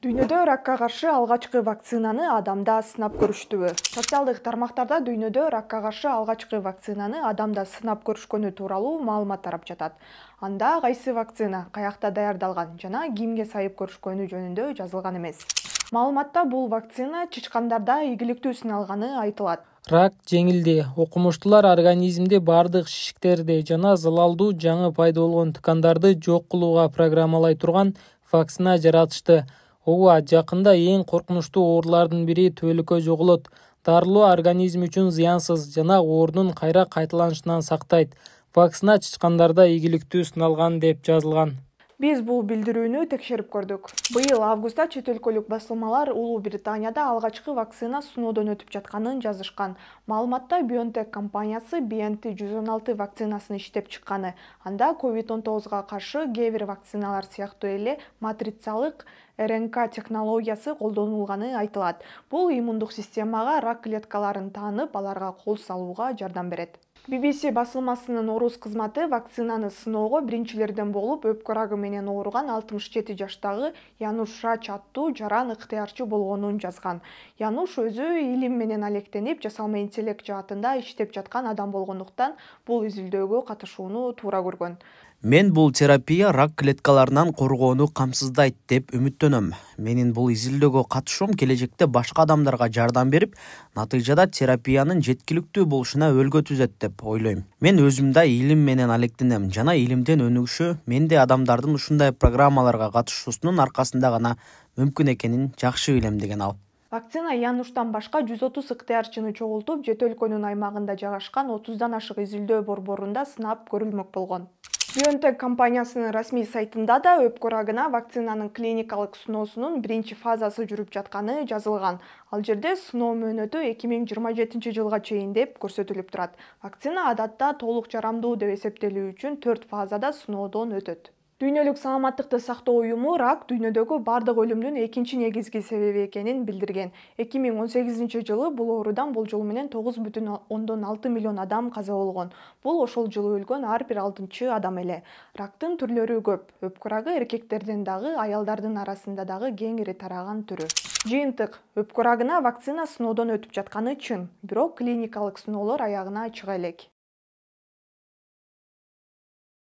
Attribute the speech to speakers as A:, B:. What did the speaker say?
A: Дүйнөдө ракка каршы алгачкы вакцинаны адамда сынап көрүштүбү? Социалдык тармактарда дүйнөдө ракка каршы алгачкы вакцинаны адамда сынап көрүшкөнү тууралуу маалымат тарап жатат. Анда кайсы вакцина каякта даярдалган жана кимге сайып көрүшкөнү жөнүндө жазылган эмес. Маалыматта бул вакцина чычкандарда ийгиликтүү сыналганы айтылат.
B: Рак жеңилди. Окумуштуулар организмде бардык шишиктерди жана залалдуу жаңы пайда болгон ткандарды жок кылууга программалай турган вакцина жаратышты. Ооба, жакында эң коркунучтуу оорулардын бири түбөлүккө жоголот. Дарылоо организм үчүн зыянсыз жана оорунун кайра кайталанышынан сактайт. Вакцина чычкандарда ийгиликтүү сыналган деп жазылган.
A: Биз бул билдирүүнү текшерип көрдүк. Быйыл августта чет өлкөлүк басылмалар Улуу Британияда алгачкы вакцина сыноодон өтүп жатканын жазышкан. Маалыматта BioNTech компаниясы BNT116 вакцинасын иштеп чыкканы. Анда COVID-19 каршы кээ бир вакциналар сыяктуу эле матрицалык РНК технологиясы колдонулганы айтылат. Бул иммундук системага рак клеткаларын таанып, аларга кол салууга жардам берет. BBC басылмасынын орус кызматы вакцинаны сыноого биринчилерден болуп өпкө рагы менен ооруган 67 жаштагы Януш Шрач аттуу жаран ыктыярчы болгонун жазган. Януш өзү илим менен алектенип, жасалма интеллект жаатында иштеп жаткан адам болгондуктан бул изилдөөгө катышууну туура көргөн.
C: Мен бул терапия рак клеткаларынан коргоону камсыздайт деп үмүттөнөм. Менин бул изилдөөгө катышуум келечекте башка адамдарга жардам берип, натыйжада терапиянын жеткиликтүү болушуна өлгө түзөт деп ойлойм. Мен өзүм да илим менен алектенем жана илимден өнүгүшү менде адамдардын ушундай программаларга катышуусунун аркасында гана мүмкүн экенин жакшы билем деген ал.
A: Вакцина Януштан башка 130 ыктыярчыны чогултуп, жет өлкөнүн аймагында жайгашкан 30дан ашык изилдөө борборунда сынап көрүлмөк болгон. BioNTech компаниясынын расмий сайтында да өпкө рагына вакцинанын клиникалык сыноосунун биринчи фазасы жүрүп жатканы жазылган. Ал жерде сыноо мөөнөтү 2027 жылга чейин деп көрсөтүлүп турат. Вакцина адатта толук жарамдуу деп эсептелүү үчүн 4 фазада сыноодон өтөт. Дүйнөлүк саламаттыкты сактоо уюму рак дүйнөдөгү бардык өлүмдүн экинчи негизги себеби экенин билдирген. 2018 жылы бул оорудан болжол менен 9,6 миллион адам каза болгон. Бул ошол жылы өлгөн ар бир 6-чы адам эле. Рактын түрлөрү көп. Өпкө рагы эркектерден дагы, аялдардын арасында дагы кеңири тараган түрү. Жыйынтык: өпкө рагына вакцина сыноодон өтүп жатканы чын, бирок клиникалык сыноолор аягына чыга элек.